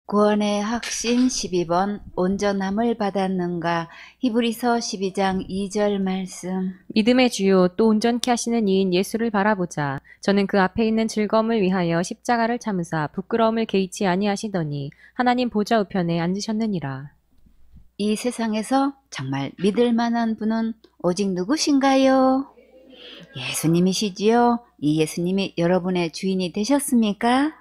구원의 확신 12번 온전함을 받았는가. 히브리서 12장 2절 말씀. 믿음의 주요 또 온전케 하시는 이인 예수를 바라보자. 저는 그 앞에 있는 즐거움을 위하여 십자가를 참으사 부끄러움을 개의치 아니하시더니 하나님 보좌 우편에 앉으셨느니라. 이 세상에서 정말 믿을 만한 분은 오직 누구신가요? 예수님이시지요. 이 예수님이 여러분의 주인이 되셨습니까?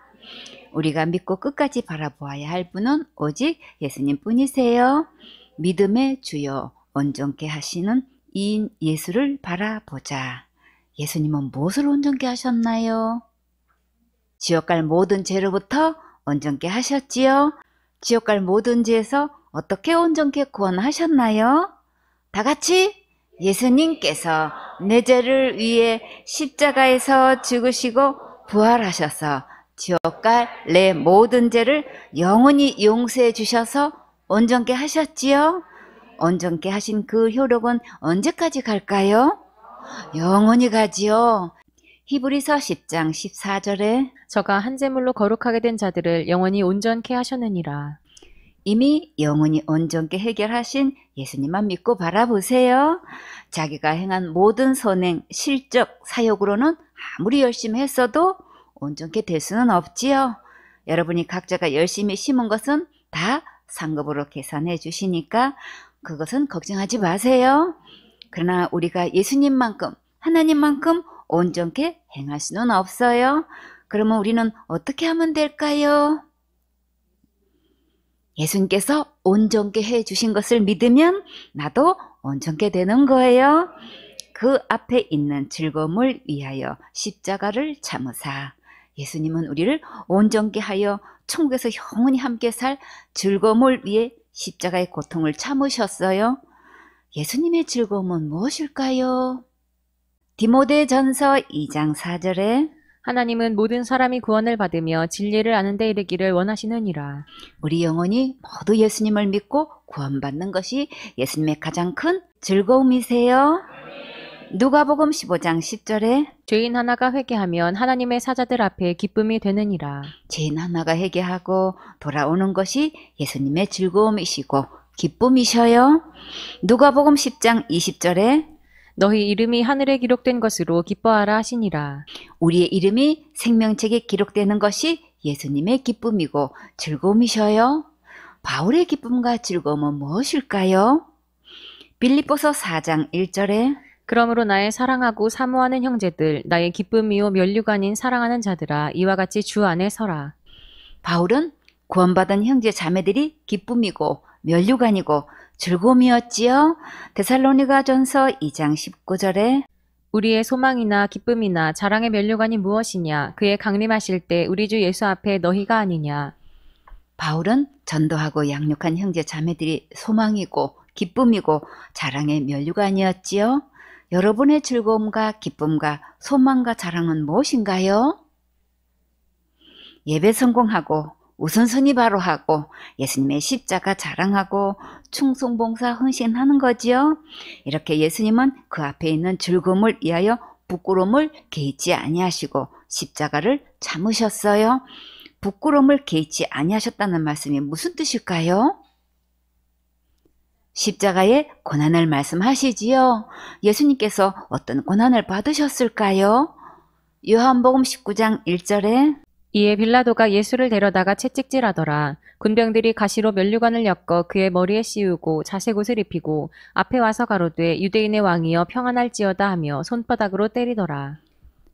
우리가 믿고 끝까지 바라보아야 할 분은 오직 예수님 뿐이세요. 믿음의 주요 온전케 하시는 이인 예수를 바라보자. 예수님은 무엇을 온전케 하셨나요? 지옥 갈 모든 죄로부터 온전케 하셨지요. 지옥 갈 모든 죄에서 어떻게 온전케 구원하셨나요? 다 같이 예수님께서 내 죄를 위해 십자가에서 죽으시고 부활하셔서 지옥 갈 내 모든 죄를 영원히 용서해 주셔서 온전케 하셨지요. 온전케 하신 그 효력은 언제까지 갈까요? 영원히 가지요. 히브리서 10장 14절에 저가 한 제물로 거룩하게 된 자들을 영원히 온전케 하셨느니라. 이미 영원히 온전케 해결하신 예수님만 믿고 바라보세요. 자기가 행한 모든 선행, 실적, 사역으로는 아무리 열심히 했어도 온전케 될 수는 없지요. 여러분이 각자가 열심히 심은 것은 다 상급으로 계산해 주시니까 그것은 걱정하지 마세요. 그러나 우리가 예수님만큼, 하나님만큼 온전케 행할 수는 없어요. 그러면 우리는 어떻게 하면 될까요? 예수님께서 온전케 해 주신 것을 믿으면 나도 온전케 되는 거예요. 그 앞에 있는 즐거움을 위하여 십자가를 참으사. 예수님은 우리를 온전케 하여 천국에서 영원히 함께 살 즐거움을 위해 십자가의 고통을 참으셨어요. 예수님의 즐거움은 무엇일까요? 디모데전서 2장 4절에 하나님은 모든 사람이 구원을 받으며 진리를 아는 데 이르기를 원하시느니라. 우리 영혼이 모두 예수님을 믿고 구원받는 것이 예수님의 가장 큰 즐거움이세요. 누가복음 15장 10절에 죄인 하나가 회개하면 하나님의 사자들 앞에 기쁨이 되느니라. 죄인 하나가 회개하고 돌아오는 것이 예수님의 즐거움이시고 기쁨이셔요. 누가복음 10장 20절에 너희 이름이 하늘에 기록된 것으로 기뻐하라 하시니라. 우리의 이름이 생명책에 기록되는 것이 예수님의 기쁨이고 즐거움이셔요. 바울의 기쁨과 즐거움은 무엇일까요? 빌립보서 4장 1절에 그러므로 나의 사랑하고 사모하는 형제들, 나의 기쁨이요 면류가 아닌 사랑하는 자들아, 이와 같이 주 안에 서라. 바울은 구원받은 형제 자매들이 기쁨이고 면류관이고 즐거움이었지요. 데살로니가전서 2장 19절에 우리의 소망이나 기쁨이나 자랑의 면류관이 무엇이냐? 그의 강림하실 때 우리 주 예수 앞에 너희가 아니냐? 바울은 전도하고 양육한 형제 자매들이 소망이고 기쁨이고 자랑의 면류관이었지요. 여러분의 즐거움과 기쁨과 소망과 자랑은 무엇인가요? 예배 성공하고 우선순위 바로 하고 예수님의 십자가 자랑하고 충성봉사 헌신하는 거지요. 이렇게 예수님은 그 앞에 있는 즐거움을 위하여 부끄러움을 개의치 아니하시고 십자가를 참으셨어요. 부끄러움을 개의치 아니하셨다는 말씀이 무슨 뜻일까요? 십자가의 고난을 말씀하시지요. 예수님께서 어떤 고난을 받으셨을까요? 요한복음 19장 1절에 이에 빌라도가 예수를 데려다가 채찍질하더라. 군병들이 가시로 면류관을 엮어 그의 머리에 씌우고 자색 옷을 입히고 앞에 와서 가로되 유대인의 왕이여 평안할지어다 하며 손바닥으로 때리더라.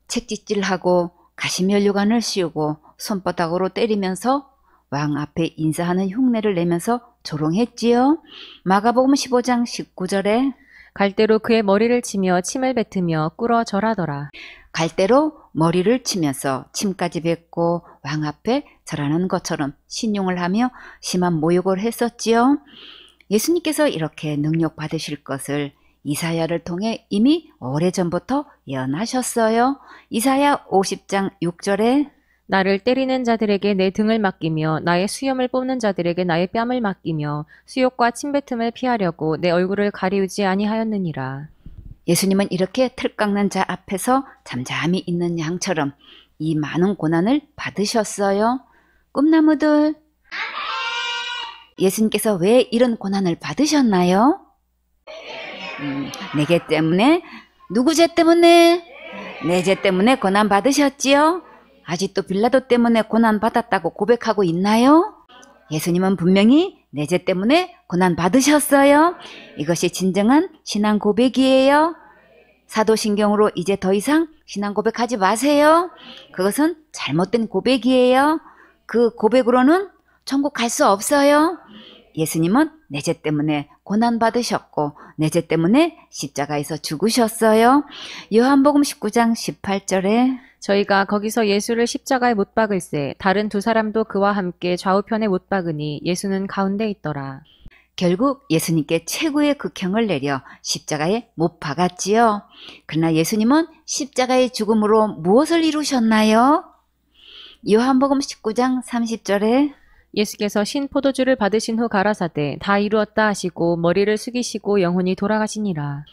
채찍질하고 가시면류관을 씌우고 손바닥으로 때리면서 왕 앞에 인사하는 흉내를 내면서 조롱했지요. 마가복음 15장 19절에 갈대로 그의 머리를 치며 침을 뱉으며 꿇어 절하더라. 갈대로 머리를 치면서 침까지 뱉고 왕 앞에 절하는 것처럼 신용을 하며 심한 모욕을 했었지요. 예수님께서 이렇게 능력 받으실 것을 이사야를 통해 이미 오래전부터 예언하셨어요. 이사야 50장 6절에 나를 때리는 자들에게 내 등을 맡기며 나의 수염을 뽑는 자들에게 나의 뺨을 맡기며 수욕과 침뱉음을 피하려고 내 얼굴을 가리우지 아니하였느니라. 예수님은 이렇게 틀깎는 자 앞에서 잠잠히 있는 양처럼 이 많은 고난을 받으셨어요. 꿈나무들 예수님께서 왜 이런 고난을 받으셨나요? 내 죄 때문에? 누구 죄 때문에? 내 죄 때문에 고난 받으셨지요? 아직도 빌라도 때문에 고난 받았다고 고백하고 있나요? 예수님은 분명히 내 죄 때문에 고난 받으셨어요. 이것이 진정한 신앙 고백이에요. 사도신경으로 이제 더 이상 신앙 고백하지 마세요. 그것은 잘못된 고백이에요. 그 고백으로는 천국 갈 수 없어요. 예수님은 내 죄 때문에 고난 받으셨고 내 죄 때문에 십자가에서 죽으셨어요. 요한복음 19장 18절에 저희가 거기서 예수를 십자가에 못 박을세 다른 두 사람도 그와 함께 좌우편에 못 박으니 예수는 가운데 있더라. 결국 예수님께 최고의 극형을 내려 십자가에 못 박았지요. 그러나 예수님은 십자가의 죽음으로 무엇을 이루셨나요? 요한복음 19장 30절에 예수께서 신 포도주를 받으신 후 가라사대 다 이루었다 하시고 머리를 숙이시고 영혼이 돌아가시니라.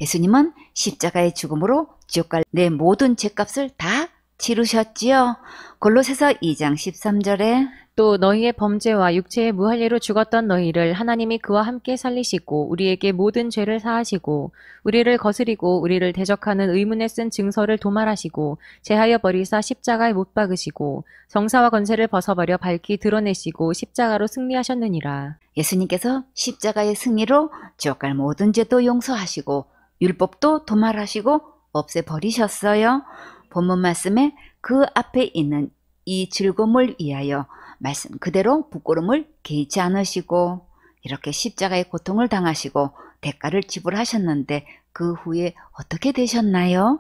예수님은 십자가의 죽음으로 지옥 갈 내 모든 죄값을 다 치르셨지요. 골로새서 2장 13절에 또 너희의 범죄와 육체의 무할례로 죽었던 너희를 하나님이 그와 함께 살리시고 우리에게 모든 죄를 사하시고 우리를 거스리고 우리를 대적하는 의문에 쓴 증서를 도말하시고 제하여 버리사 십자가에 못 박으시고 정사와 권세를 벗어버려 밝히 드러내시고 십자가로 승리하셨느니라. 예수님께서 십자가의 승리로 지옥 갈 모든 죄도 용서하시고 율법도 도말하시고 없애버리셨어요. 본문 말씀에 그 앞에 있는 이 즐거움을 위하여 말씀 그대로 부끄러움을 개의치 않으시고 이렇게 십자가의 고통을 당하시고 대가를 지불하셨는데 그 후에 어떻게 되셨나요?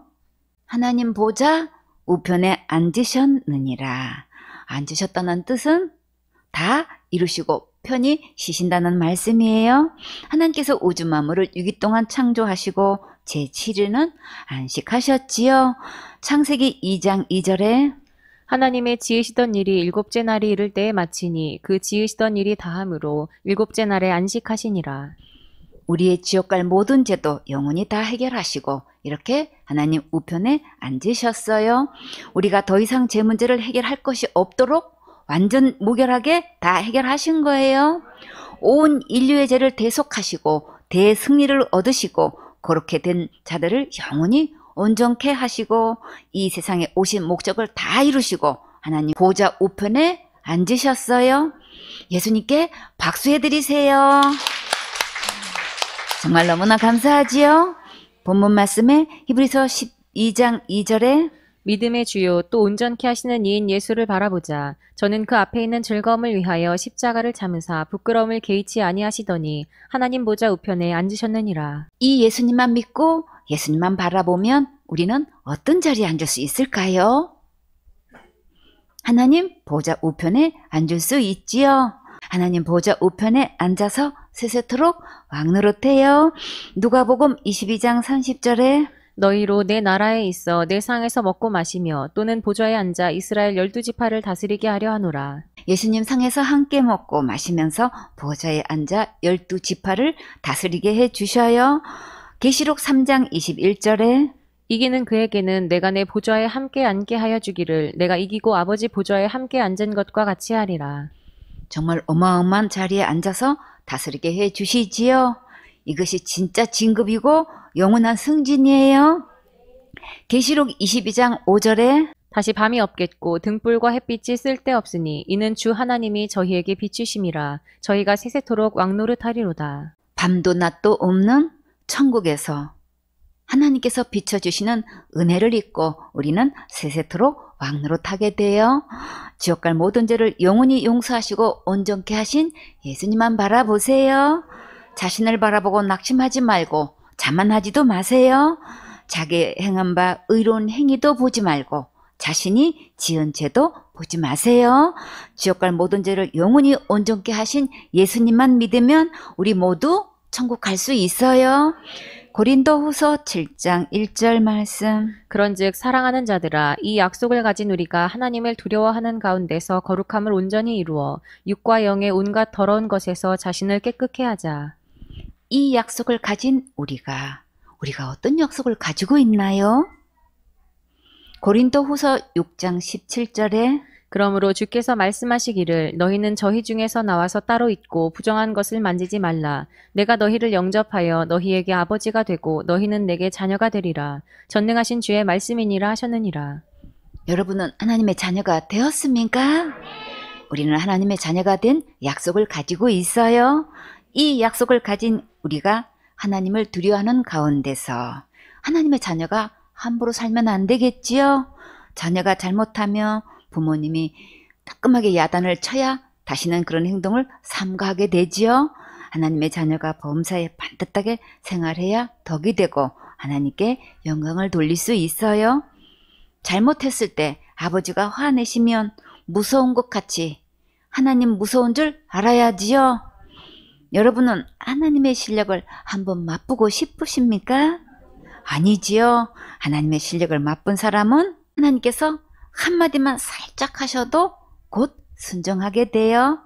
하나님 보좌 우편에 앉으셨느니라. 앉으셨다는 뜻은 다 이루시고 편히 쉬신다는 말씀이에요. 하나님께서 우주 만물을 6일 동안 창조하시고 제7일은 안식하셨지요. 창세기 2장 2절에 하나님의 지으시던 일이 일곱째 날이 이를 때에 마치니 그 지으시던 일이 다함으로 일곱째 날에 안식하시니라. 우리의 지옥 갈 모든 죄도 영원히 다 해결하시고 이렇게 하나님 우편에 앉으셨어요. 우리가 더 이상 죄 문제를 해결할 것이 없도록 완전 무결하게 다 해결하신 거예요. 온 인류의 죄를 대속하시고 대승리를 얻으시고 그렇게 된 자들을 영원히 온전케 하시고 이 세상에 오신 목적을 다 이루시고 하나님 보좌 우편에 앉으셨어요. 예수님께 박수해 드리세요. 정말 너무나 감사하지요. 본문 말씀에 히브리서 12장 2절에 믿음의 주요 또 온전케 하시는 이인 예수를 바라보자. 저는 그 앞에 있는 즐거움을 위하여 십자가를 참으사 부끄러움을 개의치 아니하시더니 하나님 보좌 우편에 앉으셨느니라. 이 예수님만 믿고 예수님만 바라보면 우리는 어떤 자리에 앉을 수 있을까요? 하나님 보좌 우편에 앉을 수 있지요. 하나님 보좌 우편에 앉아서 세세토록 왕노릇해요. 누가복음 22장 30절에 너희로 내 나라에 있어 내 상에서 먹고 마시며 또는 보좌에 앉아 이스라엘 12지파를 다스리게 하려 하노라. 예수님 상에서 함께 먹고 마시면서 보좌에 앉아 12지파를 다스리게 해주셔요. 계시록 3장 21절에 이기는 그에게는 내가 내 보좌에 함께 앉게 하여 주기를 내가 이기고 아버지 보좌에 함께 앉은 것과 같이 하리라. 정말 어마어마한 자리에 앉아서 다스리게 해주시지요. 이것이 진짜 진급이고 영원한 승진이에요. 계시록 22장 5절에 다시 밤이 없겠고 등불과 햇빛이 쓸데없으니 이는 주 하나님이 저희에게 비추심이라. 저희가 세세토록 왕노릇하리로다. 밤도 낮도 없는 천국에서 하나님께서 비춰주시는 은혜를 입고 우리는 세세토록 왕노릇하게 돼요. 지옥 갈 모든 죄를 영원히 용서하시고 온전케 하신 예수님만 바라보세요. 자신을 바라보고 낙심하지 말고 자만하지도 마세요. 자기 행한 바 의로운 행위도 보지 말고 자신이 지은 죄도 보지 마세요. 지옥 갈 모든 죄를 영원히 온전케 하신 예수님만 믿으면 우리 모두 천국 갈 수 있어요. 고린도후서 7장 1절 말씀. 그런즉 사랑하는 자들아 이 약속을 가진 우리가 하나님을 두려워하는 가운데서 거룩함을 온전히 이루어 육과 영의 온갖 더러운 것에서 자신을 깨끗게 하자. 이 약속을 가진 우리가 어떤 약속을 가지고 있나요? 고린도후서 6장 17절에 그러므로 주께서 말씀하시기를 너희는 저희 중에서 나와서 따로 있고 부정한 것을 만지지 말라. 내가 너희를 영접하여 너희에게 아버지가 되고 너희는 내게 자녀가 되리라. 전능하신 주의 말씀이니라 하셨느니라. 여러분은 하나님의 자녀가 되었습니까? 우리는 하나님의 자녀가 된 약속을 가지고 있어요. 이 약속을 가진 우리가 하나님을 두려워하는 가운데서 하나님의 자녀가 함부로 살면 안 되겠지요. 자녀가 잘못하며 부모님이 따끔하게 야단을 쳐야 다시는 그런 행동을 삼가하게 되지요. 하나님의 자녀가 범사에 반듯하게 생활해야 덕이 되고 하나님께 영광을 돌릴 수 있어요. 잘못했을 때 아버지가 화내시면 무서운 것 같이 하나님 무서운 줄 알아야지요. 여러분은 하나님의 실력을 한번 맛보고 싶으십니까? 아니지요. 하나님의 실력을 맛본 사람은 하나님께서 한마디만 살짝 하셔도 곧 순종하게 돼요.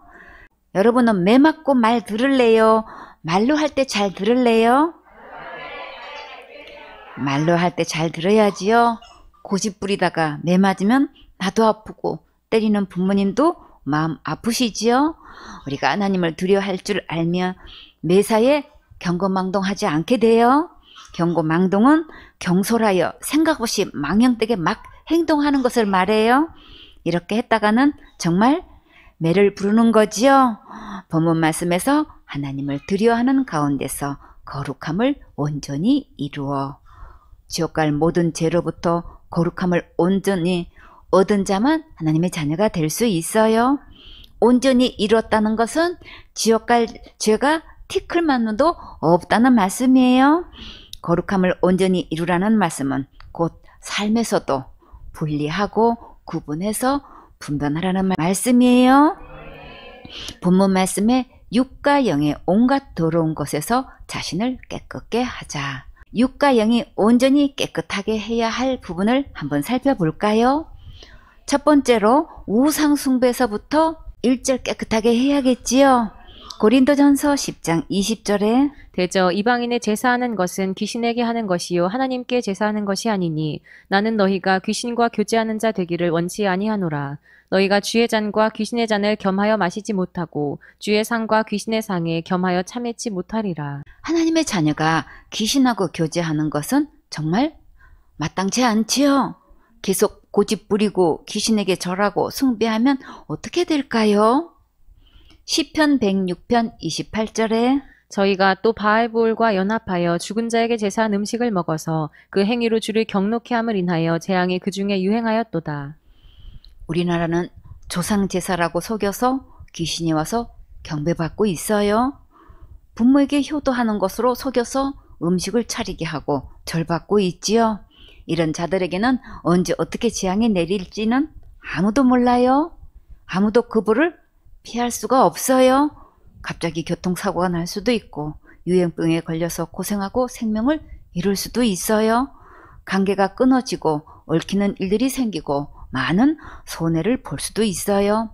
여러분은 매 맞고 말 들을래요? 말로 할 때 잘 들을래요? 말로 할 때 잘 들어야지요. 고집 부리다가 매 맞으면 나도 아프고 때리는 부모님도 마음 아프시지요. 우리가 하나님을 두려워할 줄 알면 매사에 경거망동하지 않게 돼요. 경고망동은 경솔하여 생각 없이 망령되게 막 행동하는 것을 말해요. 이렇게 했다가는 정말 매를 부르는 거지요. 본문 말씀에서 하나님을 두려워하는 가운데서 거룩함을 온전히 이루어 지옥 갈 모든 죄로부터 거룩함을 온전히 얻은 자만 하나님의 자녀가 될 수 있어요. 온전히 이루었다는 것은 지옥 갈 죄가 티끌만도 없다는 말씀이에요. 거룩함을 온전히 이루라는 말씀은 곧 삶에서도 분리하고 구분해서 분별하라는 말씀이에요. 본문 말씀에 육과 영의 온갖 더러운 것에서 자신을 깨끗게 하자. 육과 영이 온전히 깨끗하게 해야 할 부분을 한번 살펴볼까요? 첫 번째로 우상 숭배에서부터 일절 깨끗하게 해야겠지요. 고린도전서 10장 20절에 대저 이방인의 제사하는 것은 귀신에게 하는 것이요 하나님께 제사하는 것이 아니니 나는 너희가 귀신과 교제하는 자 되기를 원치 아니하노라. 너희가 주의 잔과 귀신의 잔을 겸하여 마시지 못하고 주의 상과 귀신의 상에 겸하여 참회치 못하리라. 하나님의 자녀가 귀신하고 교제하는 것은 정말 마땅치 않지요. 계속 고집 부리고 귀신에게 절하고 숭배하면 어떻게 될까요? 시편 106편 28절에 저희가 또 바알보올과 연합하여 죽은 자에게 제사한 음식을 먹어서 그 행위로 주를 경록케 함을 인하여 재앙이 그 중에 유행하였도다. 우리나라는 조상제사라고 속여서 귀신이 와서 경배받고 있어요. 부모에게 효도하는 것으로 속여서 음식을 차리게 하고 절받고 있지요. 이런 자들에게는 언제 어떻게 재앙이 내릴지는 아무도 몰라요. 아무도 그 불을 피할 수가 없어요. 갑자기 교통사고가 날 수도 있고 유행병에 걸려서 고생하고 생명을 잃을 수도 있어요. 관계가 끊어지고 얽히는 일들이 생기고 많은 손해를 볼 수도 있어요.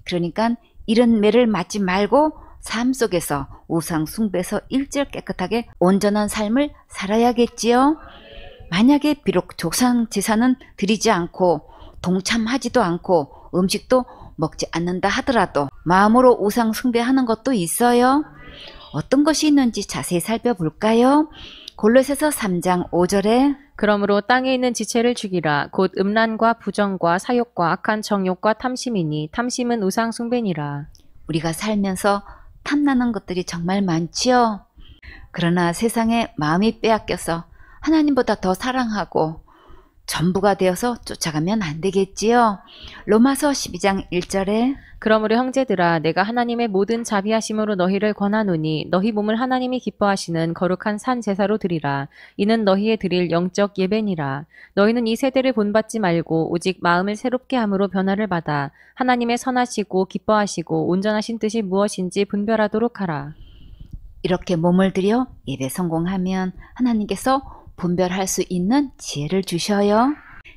그러니까 이런 매를 맞지 말고 삶 속에서 우상 숭배에서 일절 깨끗하게 온전한 삶을 살아야겠지요. 만약에 비록 조상 제사는 드리지 않고 동참하지도 않고 음식도 먹지 않는다 하더라도 마음으로 우상 숭배하는 것도 있어요. 어떤 것이 있는지 자세히 살펴볼까요? 골로새서 3장 5절에 그러므로 땅에 있는 지체를 죽이라. 곧 음란과 부정과 사욕과 악한 정욕과 탐심이니 탐심은 우상 숭배니라. 우리가 살면서 탐나는 것들이 정말 많지요. 그러나 세상에 마음이 빼앗겨서 하나님보다 더 사랑하고 전부가 되어서 쫓아가면 안 되겠지요. 로마서 12장 1절에 그러므로 형제들아 내가 하나님의 모든 자비하심으로 너희를 권하노니 너희 몸을 하나님이 기뻐하시는 거룩한 산 제사로 드리라. 이는 너희의 드릴 영적 예배니라. 너희는 이 세대를 본받지 말고 오직 마음을 새롭게 함으로 변화를 받아 하나님의 선하시고 기뻐하시고 온전하신 뜻이 무엇인지 분별하도록 하라. 이렇게 몸을 들여 예배 성공하면 하나님께서 분별할 수 있는 지혜를 주셔요.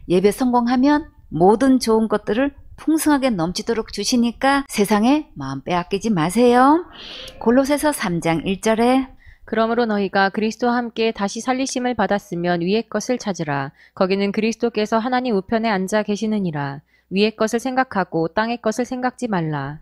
예배 성공하면 모든 좋은 것들을 풍성하게 넘치도록 주시니까 세상에 마음 빼앗기지 마세요. 골로새서 3장 1절에 그러므로 너희가 그리스도와 함께 다시 살리심을 받았으면 위의 것을 찾으라. 거기는 그리스도께서 하나님 우편에 앉아 계시느니라. 위의 것을 생각하고 땅의 것을 생각지 말라.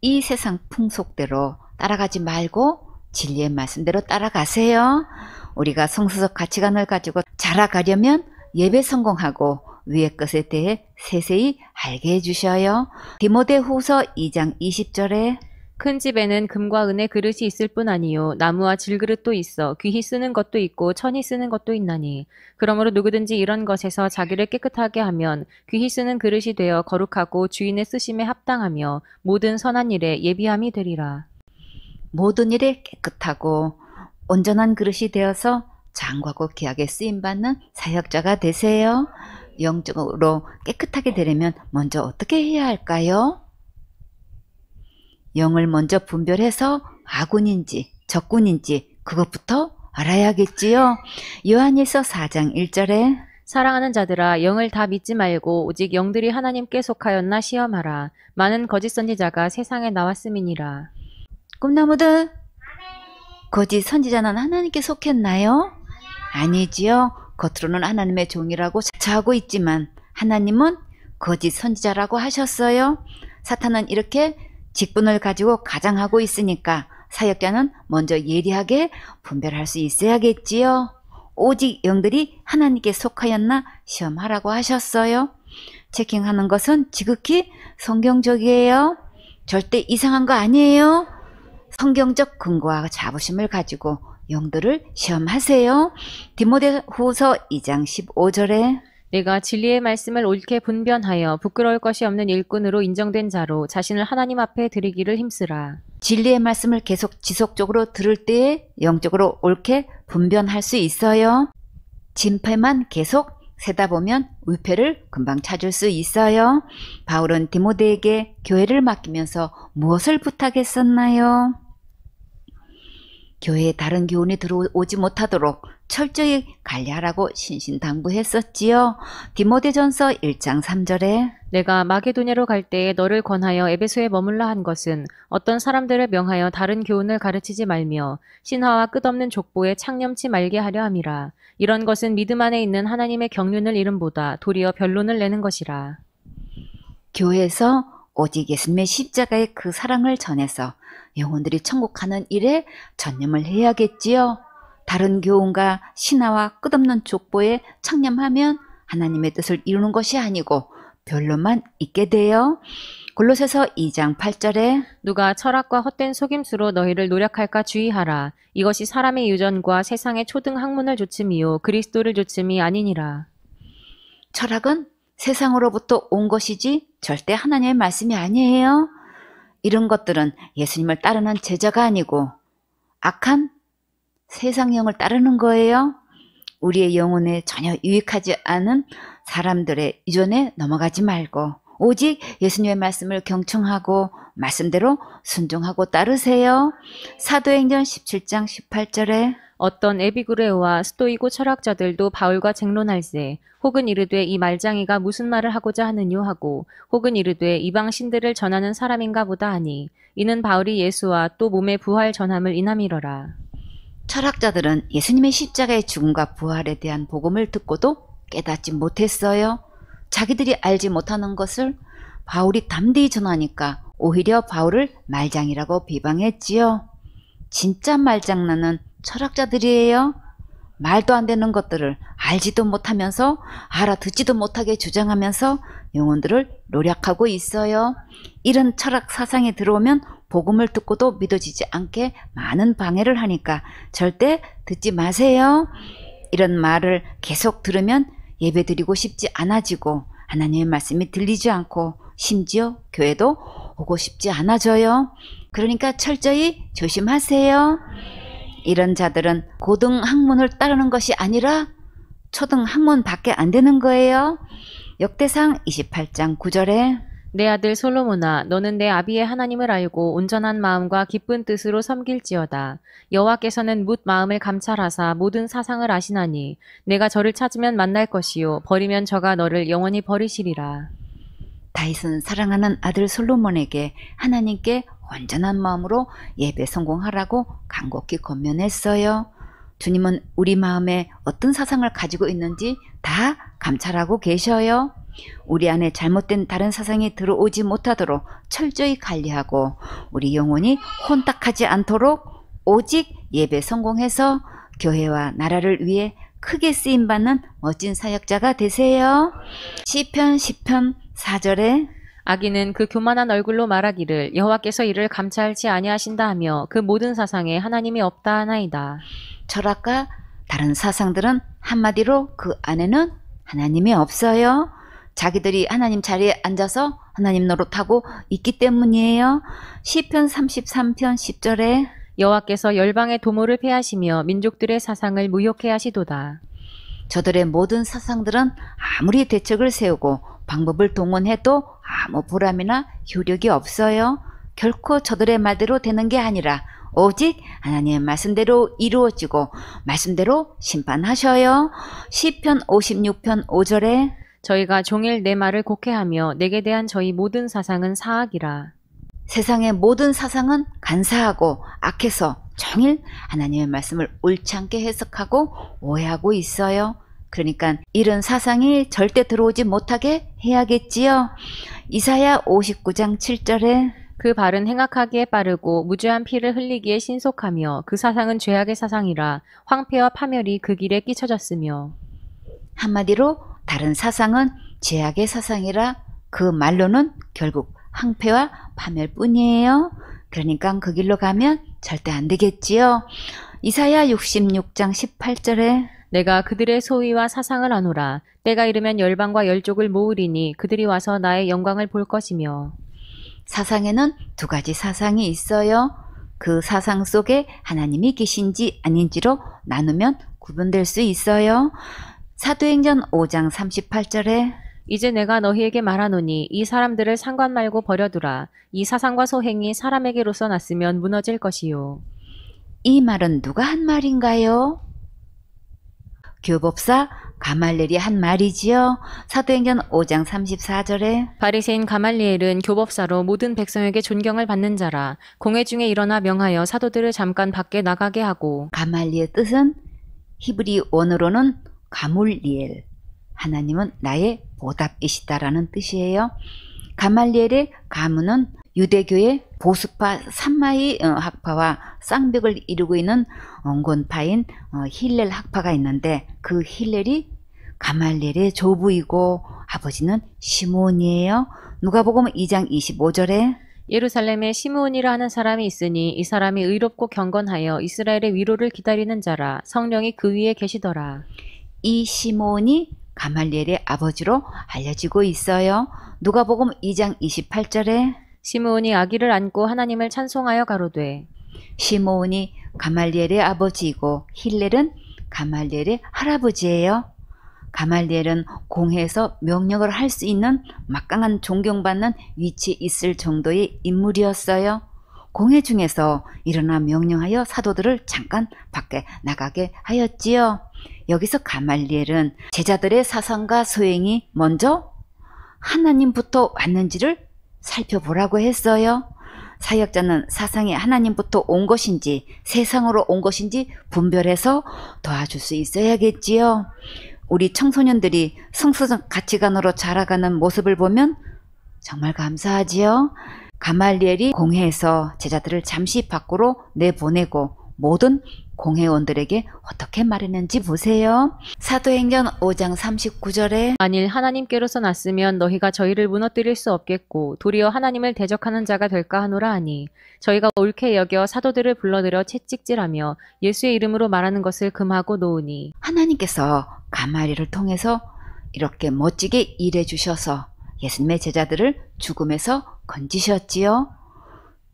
이 세상 풍속대로 따라가지 말고 진리의 말씀대로 따라가세요. 우리가 성서적 가치관을 가지고 자라가려면 예배 성공하고 위의 것에 대해 세세히 알게 해주셔요. 디모데후서 2장 20절에 큰 집에는 금과 은의 그릇이 있을 뿐 아니요 나무와 질그릇도 있어 귀히 쓰는 것도 있고 천히 쓰는 것도 있나니 그러므로 누구든지 이런 것에서 자기를 깨끗하게 하면 귀히 쓰는 그릇이 되어 거룩하고 주인의 쓰심에 합당하며 모든 선한 일에 예비함이 되리라. 모든 일에 깨끗하고 온전한 그릇이 되어서 장구하고 귀하게 쓰임받는 사역자가 되세요. 영적으로 깨끗하게 되려면 먼저 어떻게 해야 할까요? 영을 먼저 분별해서 아군인지 적군인지 그것부터 알아야겠지요. 요한일서 4장 1절에 사랑하는 자들아 영을 다 믿지 말고 오직 영들이 하나님께 속하였나 시험하라. 많은 거짓 선지자가 세상에 나왔음이니라. 꿈나무들 거짓 선지자는 하나님께 속했나요? 아니지요. 겉으로는 하나님의 종이라고 자처하고 있지만 하나님은 거짓 선지자라고 하셨어요. 사탄은 이렇게 직분을 가지고 가장하고 있으니까 사역자는 먼저 예리하게 분별할 수 있어야겠지요. 오직 영들이 하나님께 속하였나 시험하라고 하셨어요. 체킹하는 것은 지극히 성경적이에요. 절대 이상한 거 아니에요. 성경적 근거와 자부심을 가지고 영들을 시험하세요. 디모데후서 2장 15절에 내가 진리의 말씀을 옳게 분변하여 부끄러울 것이 없는 일꾼으로 인정된 자로 자신을 하나님 앞에 드리기를 힘쓰라. 진리의 말씀을 계속 지속적으로 들을 때에 영적으로 옳게 분변할 수 있어요. 진패만 계속 세다 보면 위패를 금방 찾을 수 있어요. 바울은 디모데에게 교회를 맡기면서 무엇을 부탁했었나요? 교회에 다른 교훈이 들어오지 못하도록 철저히 관리하라고 신신당부했었지요. 디모데전서 1장 3절에 내가 마게도냐로 갈 때에 너를 권하여 에베소에 머물라 한 것은 어떤 사람들을 명하여 다른 교훈을 가르치지 말며 신화와 끝없는 족보에 창념치 말게 하려 함이라. 이런 것은 믿음 안에 있는 하나님의 경륜을 잃음보다 도리어 변론을 내는 것이라. 교회에서 오직 예수님의 십자가의 그 사랑을 전해서 영혼들이 천국 가는 일에 전념을 해야겠지요. 다른 교훈과 신화와 끝없는 족보에 창념하면 하나님의 뜻을 이루는 것이 아니고 변론만 있게 돼요. 골로새서 2장 8절에 누가 철학과 헛된 속임수로 너희를 노력할까 주의하라. 이것이 사람의 유전과 세상의 초등 학문을 조침이요 그리스도를 조침이 아니니라. 철학은 세상으로부터 온 것이지 절대 하나님의 말씀이 아니에요. 이런 것들은 예수님을 따르는 제자가 아니고 악한 세상형을 따르는 거예요. 우리의 영혼에 전혀 유익하지 않은 사람들의 유전에 넘어가지 말고 오직 예수님의 말씀을 경청하고 말씀대로 순종하고 따르세요. 사도행전 17장 18절에 어떤 에비구레오와 스토이고 철학자들도 바울과 쟁론할세 혹은 이르되 이 말장이가 무슨 말을 하고자 하느뇨 하고 혹은 이르되 이방 신들을 전하는 사람인가 보다 하니 이는 바울이 예수와 또 몸의 부활 전함을 인함이러라. 철학자들은 예수님의 십자가의 죽음과 부활에 대한 복음을 듣고도 깨닫지 못했어요. 자기들이 알지 못하는 것을 바울이 담대히 전하니까 오히려 바울을 말장이라고 비방했지요. 진짜 말장난은 철학자들이에요. 말도 안 되는 것들을 알지도 못하면서 알아듣지도 못하게 주장하면서 영혼들을 노력하고 있어요. 이런 철학 사상이 들어오면 복음을 듣고도 믿어지지 않게 많은 방해를 하니까 절대 듣지 마세요. 이런 말을 계속 들으면 예배드리고 싶지 않아지고 하나님의 말씀이 들리지 않고 심지어 교회도 오고 싶지 않아져요. 그러니까 철저히 조심하세요. 이런 자들은 고등학문을 따르는 것이 아니라 초등학문밖에 안 되는 거예요. 역대상 28장 9절에 내 아들 솔로몬아 너는 내 아비의 하나님을 알고 온전한 마음과 기쁜 뜻으로 섬길지어다. 여호와께서는 뭇 마음을 감찰하사 모든 사상을 아시나니 내가 저를 찾으면 만날 것이요 버리면 저가 너를 영원히 버리시리라. 다윗은 사랑하는 아들 솔로몬에게 하나님께 온전한 마음으로 예배 성공하라고 간곡히 권면했어요. 주님은 우리 마음에 어떤 사상을 가지고 있는지 다 감찰하고 계셔요. 우리 안에 잘못된 다른 사상이 들어오지 못하도록 철저히 관리하고 우리 영혼이 혼탁하지 않도록 오직 예배 성공해서 교회와 나라를 위해 크게 쓰임받는 멋진 사역자가 되세요. 시편 10편 4절에 악인은 그 교만한 얼굴로 말하기를 여호와께서 이를 감찰치 아니하신다 하며 그 모든 사상에 하나님이 없다 하나이다. 철학과 다른 사상들은 한마디로 그 안에는 하나님이 없어요. 자기들이 하나님 자리에 앉아서 하나님 노릇하고 있기 때문이에요. 시편 33편 10절에 여호와께서 열방의 도모를 폐하시며 민족들의 사상을 무욕해 하시도다. 저들의 모든 사상들은 아무리 대책을 세우고 방법을 동원해도 아무 보람이나 효력이 없어요. 결코 저들의 말대로 되는 게 아니라 오직 하나님의 말씀대로 이루어지고 말씀대로 심판하셔요. 시편 56편 5절에 저희가 종일 내 말을 곡해하며 내게 대한 저희 모든 사상은 사악이라. 세상의 모든 사상은 간사하고 악해서 종일 하나님의 말씀을 옳지 않게 해석하고 오해하고 있어요. 그러니까 이런 사상이 절대 들어오지 못하게 해야겠지요. 이사야 59장 7절에 그 발은 행악하기에 빠르고 무죄한 피를 흘리기에 신속하며 그 사상은 죄악의 사상이라. 황폐와 파멸이 그 길에 끼쳐졌으며. 한마디로 다른 사상은 죄악의 사상이라 그 말로는 결국 황폐와 파멸뿐이에요. 그러니까 그 길로 가면 절대 안 되겠지요. 이사야 66장 18절에 내가 그들의 소위와 사상을 아노라. 때가 이르면 열방과 열족을 모으리니 그들이 와서 나의 영광을 볼 것이며. 사상에는 두 가지 사상이 있어요. 그 사상 속에 하나님이 계신지 아닌지로 나누면 구분될 수 있어요. 사도행전 5장 38절에 이제 내가 너희에게 말하노니 이 사람들을 상관 말고 버려두라. 이 사상과 소행이 사람에게로서 났으면 무너질 것이요. 이 말은 누가 한 말인가요? 교법사 가말렐이 한 말이지요. 사도행전 5장 34절에 바리새인 가말리엘은 교법사로 모든 백성에게 존경을 받는 자라. 공회 중에 일어나 명하여 사도들을 잠깐 밖에 나가게 하고. 가말리의 뜻은 히브리 원어로는 가물리엘, 하나님은 나의 보답이시다라는 뜻이에요. 가말리엘의 가문은 유대교의 보수파 산마이 학파와 쌍벽을 이루고 있는 온건파인 힐렐 학파가 있는데 그 힐렐이 가말리엘의 조부이고 아버지는 시므온이에요. 누가복음 2장 25절에 예루살렘에 시므온이라 하는 사람이 있으니 이 사람이 의롭고 경건하여 이스라엘의 위로를 기다리는 자라. 성령이 그 위에 계시더라. 이 시므온이 가말리엘의 아버지로 알려지고 있어요. 누가복음 2장 28절에 시므온이 아기를 안고 하나님을 찬송하여 가로되. 시므온이 가말리엘의 아버지이고 힐렐은 가말리엘의 할아버지예요. 가말리엘은 공회에서 명령을 할 수 있는 막강한 존경받는 위치에 있을 정도의 인물이었어요. 공회 중에서 일어나 명령하여 사도들을 잠깐 밖에 나가게 하였지요. 여기서 가말리엘은 제자들의 사상과 소행이 먼저 하나님부터 왔는지를 살펴보라고 했어요. 사역자는 사상이 하나님부터 온 것인지 세상으로 온 것인지 분별해서 도와줄 수 있어야겠지요. 우리 청소년들이 성서적 가치관으로 자라가는 모습을 보면 정말 감사하지요. 가말리엘이 공회에서 제자들을 잠시 밖으로 내보내고 모든 공회원들에게 어떻게 말했는지 보세요. 사도행전 5장 39절에 만일 하나님께로서 났으면 너희가 저희를 무너뜨릴 수 없겠고 도리어 하나님을 대적하는 자가 될까 하노라 하니 저희가 옳게 여겨 사도들을 불러들여 채찍질하며 예수의 이름으로 말하는 것을 금하고 놓으니. 하나님께서 가말리엘을 통해서 이렇게 멋지게 일해 주셔서 예수님의 제자들을 죽음에서 건지셨지요.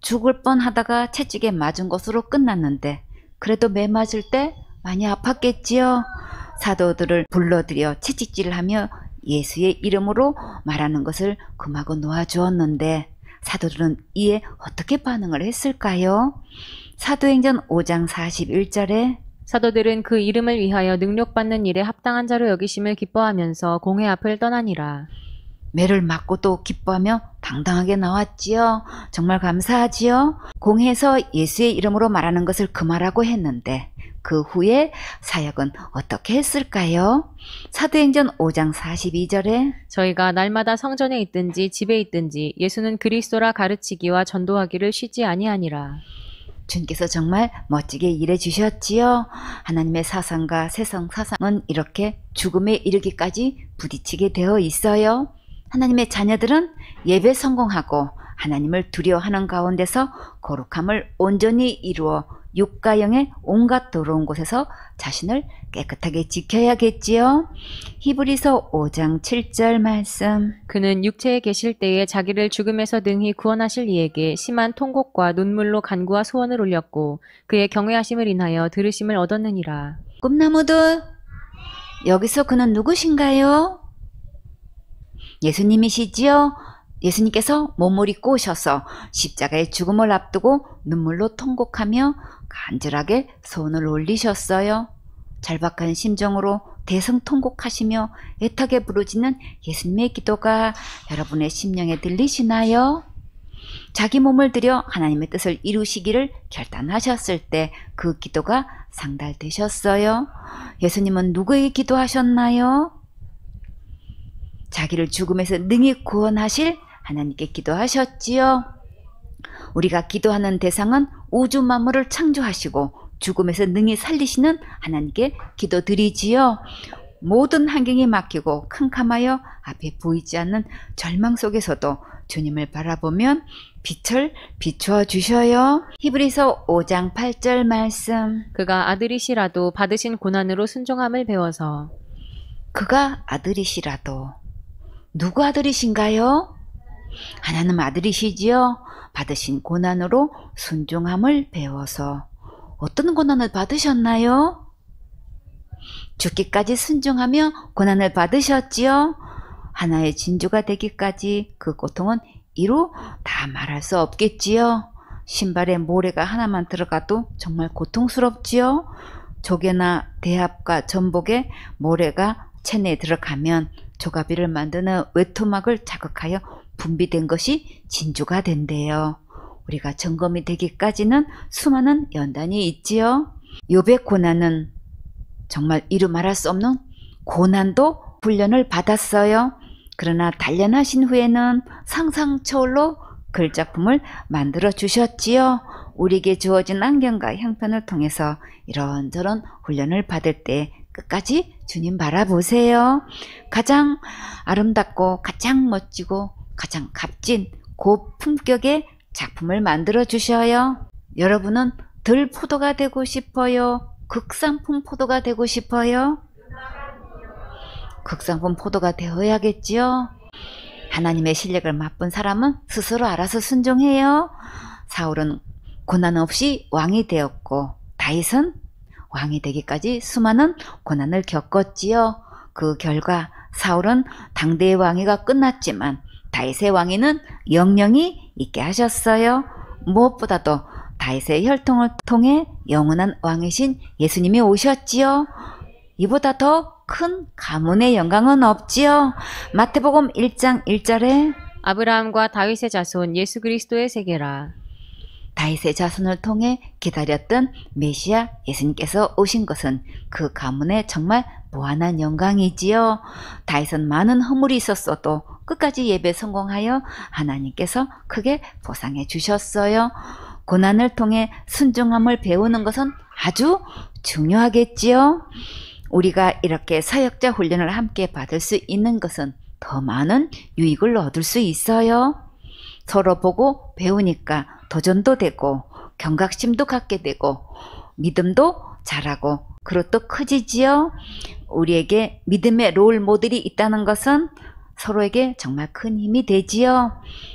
죽을 뻔하다가 채찍에 맞은 것으로 끝났는데 그래도 매 맞을 때 많이 아팠겠지요. 사도들을 불러들여 채찍질을 하며 예수의 이름으로 말하는 것을 금하고 놓아주었는데 사도들은 이에 어떻게 반응을 했을까요? 사도행전 5장 41절에 사도들은 그 이름을 위하여 능력받는 일에 합당한 자로 여기심을 기뻐하면서 공회 앞을 떠나니라. 매를 맞고도 기뻐하며 당당하게 나왔지요. 정말 감사하지요. 공회에서 예수의 이름으로 말하는 것을 금하라고 했는데 그 후에 사역은 어떻게 했을까요? 사도행전 5장 42절에 저희가 날마다 성전에 있든지 집에 있든지 예수는 그리스도라 가르치기와 전도하기를 쉬지 아니하니라. 주님께서 정말 멋지게 일해 주셨지요. 하나님의 사상과 세상 사상은 이렇게 죽음에 이르기까지 부딪히게 되어 있어요. 하나님의 자녀들은 예배 성공하고 하나님을 두려워하는 가운데서 거룩함을 온전히 이루어 육과 영의 온갖 더러운 곳에서 자신을 깨끗하게 지켜야겠지요. 히브리서 5장 7절 말씀. 그는 육체에 계실 때에 자기를 죽음에서 능히 구원하실 이에게 심한 통곡과 눈물로 간구와 소원을 올렸고 그의 경외하심을 인하여 들으심을 얻었느니라. 꿈나무들, 여기서 그는 누구신가요? 예수님이시지요? 예수님께서 몸을 입고 오셔서 십자가의 죽음을 앞두고 눈물로 통곡하며 간절하게 소원을 올리셨어요. 절박한 심정으로 대성통곡하시며 애타게 부르짖는 예수님의 기도가 여러분의 심령에 들리시나요? 자기 몸을 들여 하나님의 뜻을 이루시기를 결단하셨을 때 그 기도가 상달되셨어요. 예수님은 누구에게 기도하셨나요? 자기를 죽음에서 능히 구원하실 하나님께 기도하셨지요. 우리가 기도하는 대상은 우주 만물을 창조하시고 죽음에서 능히 살리시는 하나님께 기도드리지요. 모든 환경이 막히고 캄캄하여 앞에 보이지 않는 절망 속에서도 주님을 바라보면 빛을 비추어 주셔요. 히브리서 5장 8절 말씀. 그가 아들이시라도 받으신 고난으로 순종함을 배워서. 그가 아들이시라도. 누구 아들이신가요? 하나님 아들이시지요. 받으신 고난으로 순종함을 배워서. 어떤 고난을 받으셨나요? 죽기까지 순종하며 고난을 받으셨지요. 하나의 진주가 되기까지 그 고통은 이루 다 말할 수 없겠지요. 신발에 모래가 하나만 들어가도 정말 고통스럽지요. 조개나 대합과 전복에 모래가 체내에 들어가면 조가비를 만드는 외토막을 자극하여 분비된 것이 진주가 된대요. 우리가 점검이 되기까지는 수많은 연단이 있지요. 욥의 고난은 정말 이루 말할 수 없는 고난도 훈련을 받았어요. 그러나 단련하신 후에는 상상 초월로 글작품을 만들어 주셨지요. 우리에게 주어진 안경과 형편을 통해서 이런저런 훈련을 받을 때 끝까지 주님 바라보세요. 가장 아름답고 가장 멋지고 가장 값진 고품격의 작품을 만들어 주셔요. 여러분은 들포도가 되고 싶어요? 극상품 포도가 되고 싶어요? 극상품 포도가 되어야겠지요. 하나님의 실력을 맛본 사람은 스스로 알아서 순종해요. 사울은 고난 없이 왕이 되었고 다윗은 왕이 되기까지 수많은 고난을 겪었지요. 그 결과 사울은 당대의 왕위가 끝났지만 다윗의 왕위는 영영이 있게 하셨어요. 무엇보다도 다윗의 혈통을 통해 영원한 왕이신 예수님이 오셨지요. 이보다 더 큰 가문의 영광은 없지요. 마태복음 1장 1절에 아브라함과 다윗의 자손 예수 그리스도의 세계라. 다윗의 자손을 통해 기다렸던 메시아 예수님께서 오신 것은 그 가문의 정말 무한한 영광이지요. 다윗은 많은 허물이 있었어도 끝까지 예배 성공하여 하나님께서 크게 보상해 주셨어요. 고난을 통해 순종함을 배우는 것은 아주 중요하겠지요. 우리가 이렇게 사역자 훈련을 함께 받을 수 있는 것은 더 많은 유익을 얻을 수 있어요. 서로 보고 배우니까 도전도 되고 경각심도 갖게 되고 믿음도 자라고 그릇도 커지지요. 우리에게 믿음의 롤 모델이 있다는 것은 서로에게 정말 큰 힘이 되지요.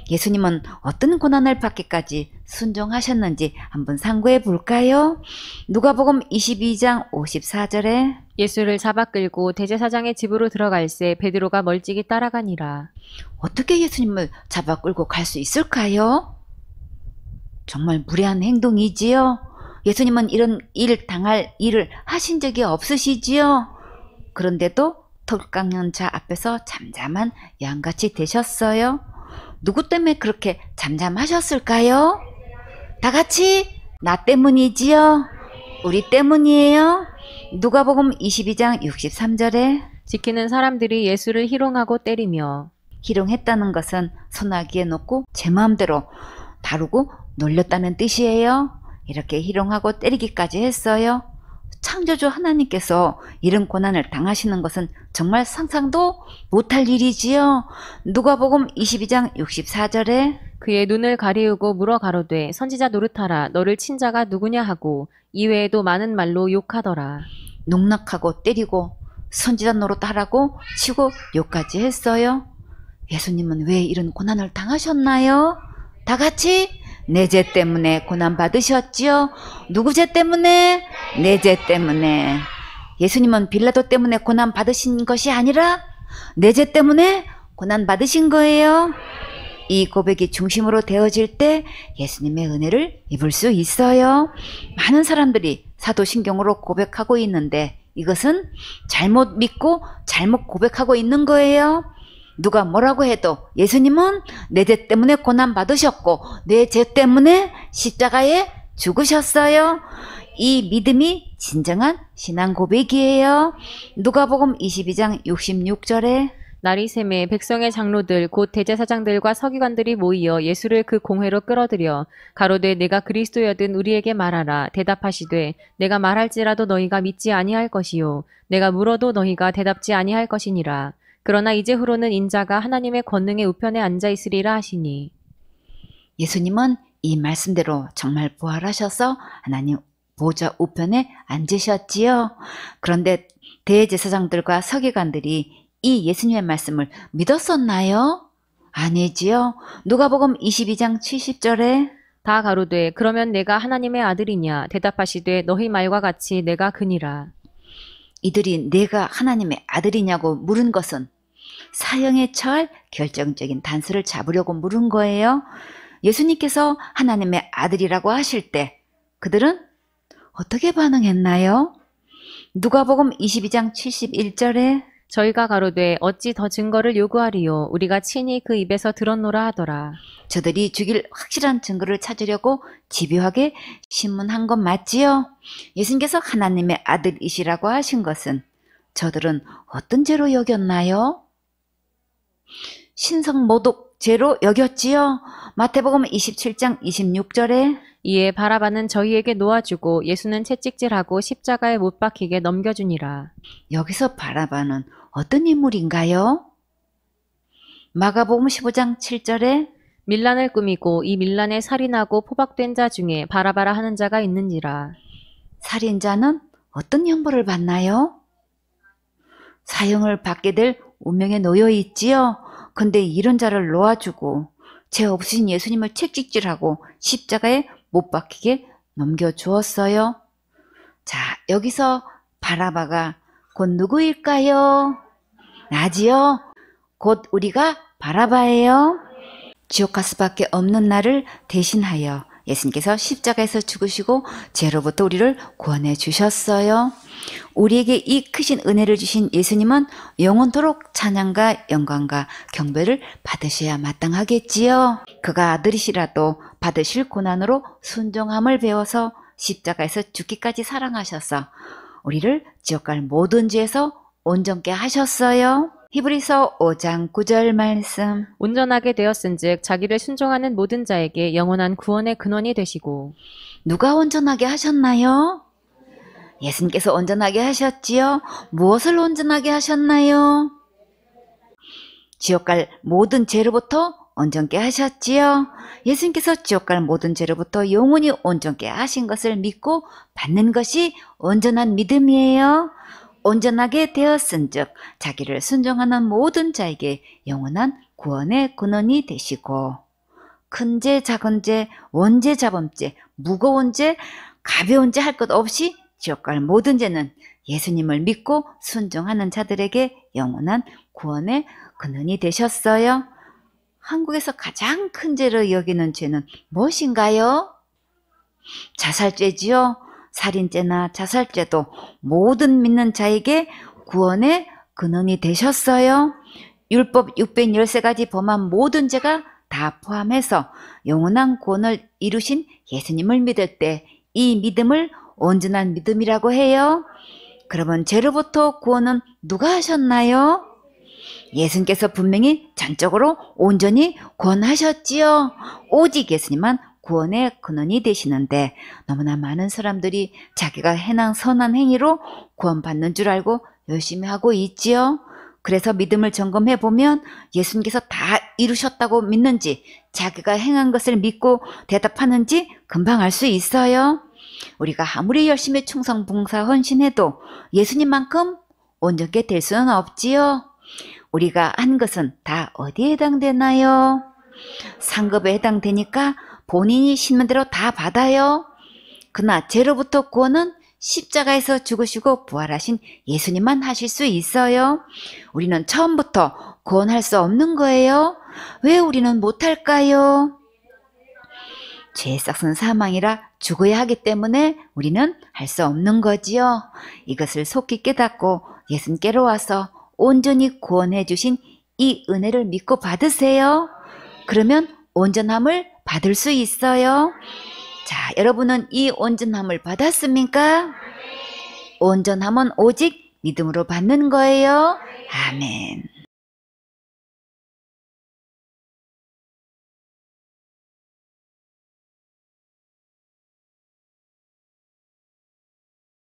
예수님은 어떤 고난을 받기까지 순종하셨는지 한번 상고해 볼까요? 누가복음 22장 54절에 예수를 잡아 끌고 대제사장의 집으로 들어갈새 베드로가 멀찍이 따라가니라. 어떻게 예수님을 잡아 끌고 갈 수 있을까요? 정말 무례한 행동이지요. 예수님은 이런 일 당할 일을 하신 적이 없으시지요. 그런데도 턱강한 자 앞에서 잠잠한 양같이 되셨어요. 누구 때문에 그렇게 잠잠하셨을까요? 다 같이 나 때문이지요. 우리 때문이에요. 누가복음 22장 63절에 지키는 사람들이 예수를 희롱하고 때리며 희롱했다는 것은 소나기에 놓고 제 마음대로 다루고 놀렸다는 뜻이에요. 이렇게 희롱하고 때리기까지 했어요. 창조주 하나님께서 이런 고난을 당하시는 것은 정말 상상도 못할 일이지요. 누가복음 22장 64절에 그의 눈을 가리우고 물어 가로되 선지자 노릇하라 너를 친 자가 누구냐 하고 이외에도 많은 말로 욕하더라. 농락하고 때리고 선지자 노릇하라고 치고 욕까지 했어요. 예수님은 왜 이런 고난을 당하셨나요? 다 같이 내 죄 때문에 고난 받으셨지요. 누구 죄 때문에? 내 죄 때문에. 예수님은 빌라도 때문에 고난 받으신 것이 아니라 내 죄 때문에 고난 받으신 거예요. 이 고백이 중심으로 되어질 때 예수님의 은혜를 입을 수 있어요. 많은 사람들이 사도신경으로 고백하고 있는데 이것은 잘못 믿고 잘못 고백하고 있는 거예요. 누가 뭐라고 해도 예수님은 내 죄 때문에 고난 받으셨고 내 죄 때문에 십자가에 죽으셨어요. 이 믿음이 진정한 신앙 고백이에요. 누가복음 22장 66절에 날이 새매 백성의 장로들 곧 대제사장들과 서기관들이 모이어 예수를 그 공회로 끌어들여 가로되 내가 그리스도여든 우리에게 말하라. 대답하시되 내가 말할지라도 너희가 믿지 아니할 것이요 내가 물어도 너희가 대답지 아니할 것이니라. 그러나 이제후로는 인자가 하나님의 권능의 우편에 앉아 있으리라 하시니. 예수님은 이 말씀대로 정말 부활하셔서 하나님 보좌 우편에 앉으셨지요. 그런데 대제사장들과 서기관들이 이 예수님의 말씀을 믿었었나요? 아니지요. 누가복음 22장 70절에 다 가로되 그러면 내가 하나님의 아들이냐. 대답하시되 너희 말과 같이 내가 그니라. 이들이 내가 하나님의 아들이냐고 물은 것은 사형에 처할 결정적인 단서를 잡으려고 물은 거예요. 예수님께서 하나님의 아들이라고 하실 때 그들은 어떻게 반응했나요? 누가복음 22장 71절에 저희가 가로되 어찌 더 증거를 요구하리요. 우리가 친히 그 입에서 들었노라 하더라. 저들이 죽일 확실한 증거를 찾으려고 집요하게 신문한 건 맞지요? 예수님께서 하나님의 아들이시라고 하신 것은 저들은 어떤 죄로 여겼나요? 신성모독 죄로 여겼지요. 마태복음 27장 26절에 이에 바라바는 저희에게 놓아주고 예수는 채찍질하고 십자가에 못 박히게 넘겨주니라. 여기서 바라바는 어떤 인물인가요? 마가복음 15장 7절에 밀란을 꾸미고 이 밀란에 살인하고 포박된 자 중에 바라바라 하는 자가 있는지라. 살인자는 어떤 형벌을 받나요? 사형을 받게 될 운명에 놓여 있지요. 근데 이런 자를 놓아주고 죄 없으신 예수님을 채찍질하고 십자가에 못 박히게 넘겨주었어요. 자, 여기서 바라바가 곧 누구일까요? 나지요. 곧 우리가 바라바예요. 지옥 갈 수밖에 없는 나를 대신하여 예수님께서 십자가에서 죽으시고 죄로부터 우리를 구원해 주셨어요. 우리에게 이 크신 은혜를 주신 예수님은 영원토록 찬양과 영광과 경배를 받으셔야 마땅하겠지요. 그가 아들이시라도 받으실 고난으로 순종함을 배워서 십자가에서 죽기까지 사랑하셔서 우리를 지옥 갈 모든 죄에서 온전케 하셨어요. 히브리서 5장 9절 말씀. 온전하게 되었은즉 자기를 순종하는 모든 자에게 영원한 구원의 근원이 되시고. 누가 온전하게 하셨나요? 예수님께서 온전하게 하셨지요. 무엇을 온전하게 하셨나요? 지옥 갈 모든 죄로부터 온전케 하셨지요. 예수님께서 지옥 갈 모든 죄로부터 영원히 온전케 하신 것을 믿고 받는 것이 온전한 믿음이에요. 온전하게 되었은즉 자기를 순종하는 모든 자에게 영원한 구원의 근원이 되시고 큰 죄, 작은 죄, 원죄, 자범죄, 무거운 죄, 가벼운 죄 할 것 없이 지옥 갈 모든 죄는 예수님을 믿고 순종하는 자들에게 영원한 구원의 근원이 되셨어요. 한국에서 가장 큰 죄로 여기는 죄는 무엇인가요? 자살죄지요. 살인죄나 자살죄도 모든 믿는 자에게 구원의 근원이 되셨어요. 율법 613가지 범한 모든 죄가 다 포함해서 영원한 구원을 이루신 예수님을 믿을 때 이 믿음을 온전한 믿음이라고 해요. 그러면 죄로부터 구원은 누가 하셨나요? 예수님께서 분명히 전적으로 온전히 구원하셨지요. 오직 예수님만 구원의 근원이 되시는데 너무나 많은 사람들이 자기가 행한 선한 행위로 구원받는 줄 알고 열심히 하고 있지요. 그래서 믿음을 점검해 보면 예수님께서 다 이루셨다고 믿는지 자기가 행한 것을 믿고 대답하는지 금방 알 수 있어요. 우리가 아무리 열심히 충성, 봉사, 헌신해도 예수님만큼 온전하게 될 수는 없지요. 우리가 한 것은 다 어디에 해당되나요? 상급에 해당되니까 본인이 심는 대로 다 받아요. 그러나 죄로부터 구원은 십자가에서 죽으시고 부활하신 예수님만 하실 수 있어요. 우리는 처음부터 구원할 수 없는 거예요. 왜 우리는 못할까요? 죄의 싹은 사망이라 죽어야 하기 때문에 우리는 할 수 없는 거지요. 이것을 속히 깨닫고 예수님께로 와서 온전히 구원해 주신 이 은혜를 믿고 받으세요. 그러면 온전함을 받을 수 있어요. 자, 여러분은 이 온전함을 받았습니까? 온전함은 오직 믿음으로 받는 거예요. 아멘.